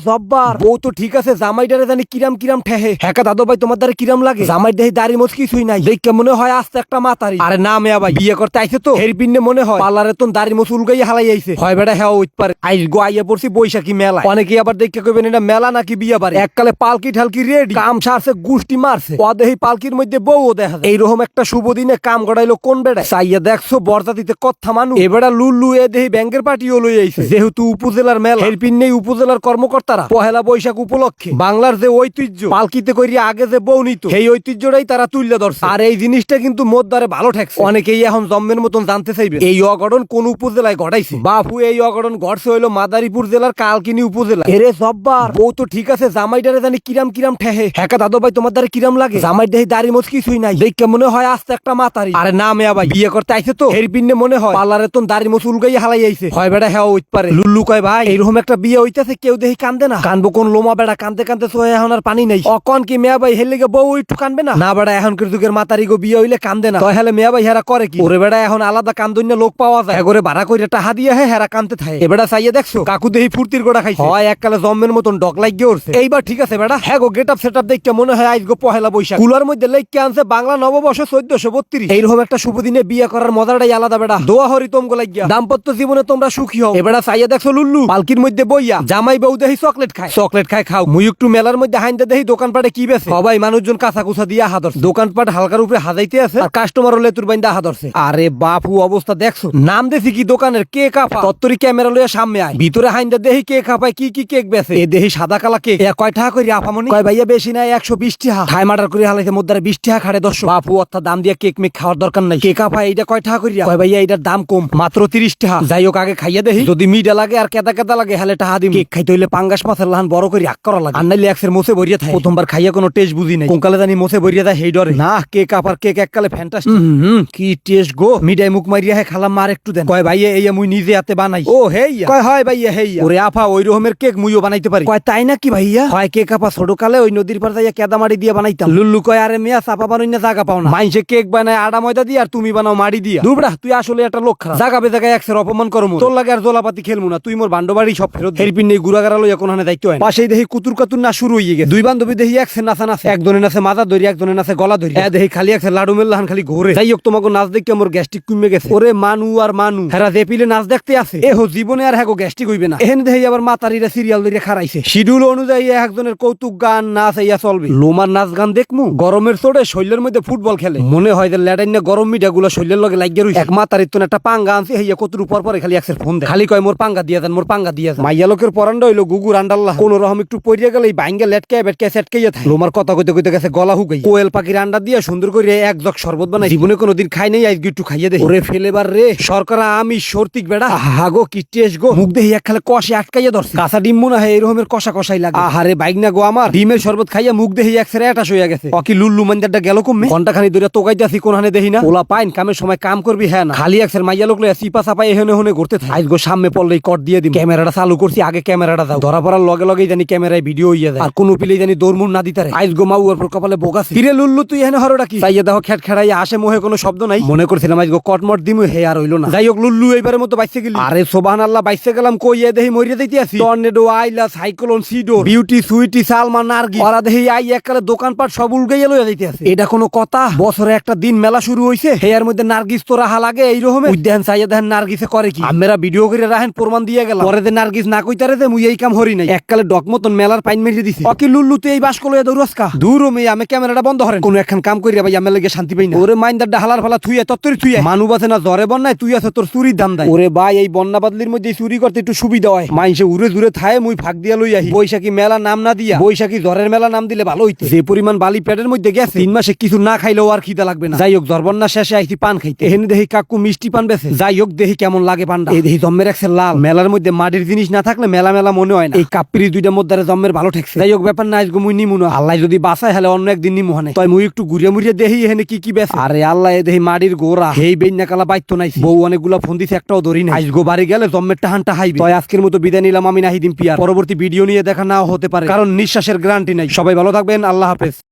জব্বার বউ তো ঠিক আছে, জামাইটারে জানি কিরাম কিরাম ঠেহে। হ্যাঁ দাদু ভাই, তোমার দ্বারা কিরাম লাগে? জামাই দেহি দাড়ি মোচ কিছুই নাই, দেখে মনে হয় আস্তে একটা মাতারি। আরে না মেয়া ভাই, বিয়ে করতে আইছে তো হের পিন্নে মনে হয় পার্লারে তো দাড়ি মোচ উলগাই হালাই আইছে। হয় বেটা হ্যাঁ ওইট পারে। আইস গো আইয়া পড়ছি বৈশাখী মেলা। অনেকে আবার দেখে কইবেন এটা মেলা নাকি বিয়ে বাড়ি। এককালে পালকি ঠালকি রেডি, কাম সারছে গুষ্টি মারছে, ও দেহি পালকির মধ্যে বউও দেখা যায়। এইরকম একটা শুভ দিনে কাম গড়াইলো কোন বেড়া? চাইয়া দেখছো বরজাতিতে কথা মানুষ। এবেড়া লুল্লু এ দেহি ব্যাংকের পার্টিও লই আইছে। যেহেতু উপজেলার মেলা, হের পিন্নেই উপজেলার কর্মকর্তারা পহেলা বৈশাখ উপলক্ষে বাংলার যে ঐতিহ্য পালকিতে করিয়া আগে যে বউ নিত, সেই ঐতিহ্যটাই তারা তুলে ধরছে। আর এই জিনিসটা কিন্তু মোদ্দারে ভালো ঠেকছে। অনেকেই এখন জম্মের মতন জানতে চাইবে এই অঘটন কোন উপজেলায় ঘটাইছে। বাপু এই অঘটন ঘটছে হইলো মাদারীপুর জেলার কালকিনি উপজেলা। এরে জব্বার বউ তো ঠিক আছে, জামাইটারে জানি কিরাম কিরাম ঠেহে। হ্যাঁ দাদু ভাই, তোমার দ্বারা কিরাম লাগে? জামাই দেহি দাড়ি মোচ কিছুই নাই, দেখে মনে হয় আস্তে একটা মাতারি। আরে না মেয়া ভাই, বিয়ে করতে আইছে তো হের পিন্নে মনে হয় পার্লারে তো দাড়ি মোচ উলগাই হালাই আইছে। হয় বেটা হ্যাঁ ওইট পারে। লুল্লু কয় ভাই এইরকম একটা বিয়ে হইতাছে, কেউ দেহি কান্দে না? কানবো কোন লোমা বেড়া, কানতে কানতে সোহে এখন আর পানি নাই। অকন কি মেয়া ভাই হের লেগে বউ একটু কানবে না? না বেড়া, এখনকার যুগের মাতারি গো বিয়ে হইলে কান্দে না। তাহলে মেয়া ভাই হেরা করে কি? ওরে বেড়া এখন আলাদা কান্দন্য লোক পাওয়া যায়, এগরে ভাড়া কইরা টাহা দিয়ে হেরা কানতে থাকে। এবেড়া চাইয়া দেখছো কাকু দেহি ফুর্তির গোড়া খাইছে। হয় এককালে জম্মের মতন ডক লাগিয়ে উঠছে। এইবার ঠিক আছে বেড়া, হ্যাঁ গো গেট আপ সেট আপ দেখতে মনে হয় আইস গো পহেলা বৈশাখ। কুলার মধ্যে লেখকে আনছে বাংলা নববর্ষ 1432। এইরকম একটা শুভ দিনে বিয়ে করার মজাটাই আলাদা বেড়া। দোয়া হরি তোমগো লাগিয়া দাম্পত্য জীবনে তোমরা সুখী হও। এবেড়া চাইয়া দেখছো লুল্লু পালকির মধ্যে বইয়া জামাই বউ দেহি চকলেট খায়। চকলেট খায় খাও, মুই একটু মেলার মধ্যে হাইন্দা দেহি দোকানপাটে কি বেছে। সবাই মানুষজন কাঁচা কুচা দিয়ে হাত ধরছে, দোকানপাট হালকার উপরে হাজাইতে আছে, আর কাস্টমার হলে তোর বাইন্দা হাত ধরছে। আরে বাপু অবস্থা দেখছো? নাম দেখি কি দোকানের কে কাপা, তত্তরি ক্যামেরা লইয়া সামনে আয়। ভিতরে হাইন্দা দেহি কে কাপায় কি কি কেক বেছে। এ দেহি সাদা কালা কেক। কয় টাকা করি আপামনি? কয় ভাইয়া বেশি নাই, 120 টাকা। খাই মার্ডার করে হালাইতে মধ্যে 20 টাকা খাড়ে 10। বাপু অর্থাৎ দাম দিয়ে কেক মেক খাওয়ার দরকার নাই। কে কাপা এইটা কয় টাকা করি? কয় ভাইয়া এইটার দাম কম, মাত্র 30 টাকা। যাই হোক আগে খাইয়া দেহি, যদি মিডা লাগে আর কেদা কেদা লাগে হলে টাকা দিম। কেক খাইতে হইলে পাঙ্গাস মাছের লাহান বড় করে আক করা লাগে, আর নাইলে একসের মোছে ভরিয়া থাকে। প্রথমবার খাইয়া কোনো টেস্ট বুঝি নাই, কোনকালে জানি মোছে ভরিয়া যায় সেই ডরে না। কেক আপার কেক এককালে ফ্যান্টাস্টিক। কি টেস্ট গো। মিডাই মুখ মারিয়া হে খালাম মার একটু দেন। কয় ভাইয়া এই মুই নিজে হাতে বানাই। ও হেইয়া? কয় হয় ভাইয়া হেইয়া। ওরে আপা ওই রকমের কেক মুইও বানাইতে পারি। কয় তাই নাকি ভাইয়া? হয় কেক আপা ছোট কালে ওই নদীর পার যাইয়া কেদা মাড়ি দিয়ে বানাইতাম। লুল্লু কয় আরে মিয়া চাপা বানাই না জায়গা পাও না, মাইনসে কেক বানায় আড়া ময়দা দিয়ে, আর তুমি বানাও মাড়ি দিয়া। দুবড়া তুই আসলে একটা লোক খারাপ। জায়গা জায়গায় একসের অপমান করমু, তোর লাগে আর জোলাপাতি খেলমু না। তুই মোর বান্ড বাড়ি সব ফেরত। হেরপিন নেই গুড়াগাড়া লইয়া কোনখানে দায়িত্ব হয়। পাশেই দেখি কুতুর কাতুর না শুরু হয়ে গেছে। দুই বান্ধবী দেখি একসে নাচা নাচে, একজনে নাচে মাথা ধরি, একজনে নাচে গলা ধরি। দেখি খালি একসে লাডু মেল্লাহান খালি ঘুরে। যাই হোক তোমাকে নাচ দেখতে মোর গ্যাস্ট্রিক কমে গেছে। ওরে মানু আর মানু হেরা যে পিলে নাচ দেখতে আছে, এহো জীবনে আর হ্যাগো গ্যাস্ট্রিক হইবে না। এখানে দেখি আবার মাতারিরা সিরিয়াল ধরে খারাইছে। শিডিউল অনুযায়ী একজনের কৌতুক গান নাচ ইয়া চলবে। লোমার নাচ গান দেখমু, গরমের চোটে শরীরের মধ্যে ফুটবল খেলে মনে হয় যে ল্যাটাইন গরম মিডিয়া গুলো শরীরের লগে লাগিয়ে রইছে। এক মাতারির তো একটা পাঙ্গা আনছে, হইয়া কতুর উপর পরে খালি একসের ফোন দেয়, খালি কয় মোর পাঙ্গা দিয়া যান, মোর পাঙ্গা দিয়া যান। মাইয়া লোকের পরান্ডা হইলো গুগুর আন্ডাল্লাহ। কোন রকম একটু পড়িয়া গেলে বাইঙ্গা লেটকে বেটকে সেটকাইয়া থাকে। লোমার কথা কইতে কইতে গেছে গলা হুগাই। কোয়েল পাখির আন্ডা দিয়ে সুন্দর করে এক জগ শরবত বানাই, জীবনে কোনোদিন খাই নাই, আজকে একটু খাইয়ে দে। ওরে ফেলেবার রে সরকার আমি সর্তিক বেড়া। হাগো কি টেস্ট গো। মুখ দেহি এক খালে কষে আটকাইয়া ধরছে। কাঁচা ডিম মনে হয় এরকমের কষা কষাই লাগে। আহারে বাইক না গো আমার, ডিমের শরবত খাইয়া মুখ দেহি এক সেরে এটাস হইয়া গেছে। অকি লুল্লু মান্দারটা গেল কমে। ঘন্টা খানি ধরে তোকাইতাছি কোনখানে দেখি না। ওলা পাইন কামের সময় কাম করবি হ্যাঁ না, খালি একসের মাইয়া লোক লইয়া চিপা চাপাই এখানে ওখানে ঘুরতে থাকে। আজ গো সামনে পড়লেই কট দিয়ে দিম। ক্যামেরাটা চালু করছি, আগে ক্যামেরাটা দাও। ধরা পড়ার লগে লগেই জানি ক্যামেরায় ভিডিও হইয়া যায়, আর কোন পিলেই জানি দৌড়মুড় না দিতারে। আজ গো মাউ ওর কপালে বোগাছে। ফিরে লুল্লু তুই এখানে হরোটা কি? চাইয়া দেখো খেট খেড়াইয়া আসে, মোহে কোনো শব্দ নাই। মনে করছিলাম আজ গো কটমট দিমু, হে আর হইলো না। যাই হোক লুল্লু এইবারের মতো বাইসে গেলি। আরে সুবহানাল্লাহ, বাইসে গেলাম কই এ দেহি মরিয়া দিতে আসি। টর্নেডো, আইলা, সাইক্লোন, সিডোর, বিউটি, সুইটি, সালমা, নার্গি ওরা দেহি আই এককালে দোকানপাট সব উলগাইয়া লইয়া যাইতে আছে। এটা কোনো কথা? বছরে একটা দিন মেলা শুরু হইছে, হেয়ার মধ্যে নার্গিস তো রাহা লাগে এই রকমের। উদ্যান চাইয়া দেখেন নার্গিসে করে কি। আমরা ভিডিও করে রাখেন, প্রমাণ দিয়ে গেলাম। পরে যে নার্গিস না কইতারে যে মুই এই কাম হরি নাই, এককালে ডক মতন মেলার পাইন মেরে দিছে। অকি লুল্লু তুই এই বাস কলইয়া দৌড়াসকা দূর মেয়ে। আমি ক্যামেরাটা বন্ধ করেন, কোন একখান কাম কইরা ভাই আমি লাগে শান্তি পাই না। ওরে মাইন্দারটা হালার ফালা থুইয়া তত্তরি থুইয়া মানু বাসে না জ্বরে বন্যায়, তুই আছে তোর চুরির দাম দেয়। ওরে ভাই এই বন্যা বাদলির মধ্যে চুরি করতে একটু সুবিধা হয়। মাইনসে উড়ে জুড়ে থায়, মুই ফাঁক দিয়া লই আহি। বৈশাখী মেলা নাম না দিয়া বৈশাখী জ্বরের মেলা নাম দিলে ভালো হইতো। যে পরিমাণ বালি পেটের মধ্যে গেছে, 3 মাসে কিছু না খাইলেও আর খিদা লাগবে না। যাই হোক জ্বর বন্যা শেষে আইছি পান খাইতে। এখানে দেখি কাকু মিষ্টি পান বেছে। যাই হোক দেখি কেমন লাগে পানটা। এই দেখি জম্মের একসে লাল। মেলার মধ্যে মাটির জিনিস না থাকলে মেলা মেলা মনে হয় না। এই কাপ্পিরি দুইটা মধ্যে জম্মের ভালো ঠেকছে। যাই হোক ব্যাপার না, আজকে মুই নিমু না। আল্লাহ যদি বাঁচায় হলে অন্য একদিন নিমু হানে। তাই মুই একটু ঘুরিয়ে মুড়িয়ে দেখি এখানে কি কি বেছে। আরে আল্লাহ, এ দেখি মাটির গোড়া। এই বেন্যা কালা বাইতো নাই। বউ অনেকগুলা ফোন দিছে, একটাও ধরি নাই। আজগো বাড়ি গেলে জম্মের টাহানটা হাইবি। তাই আজকের মতো বিদায় নিলাম আমি, নাহিদিন পিয়ার। পরবর্তী ভিডিও নিয়ে দেখা নাও হতে পারে, কারণ নিঃশ্বাসের গ্যারান্টি নাই। সবাই ভালো থাকবেন, আল্লাহ হাফেজ।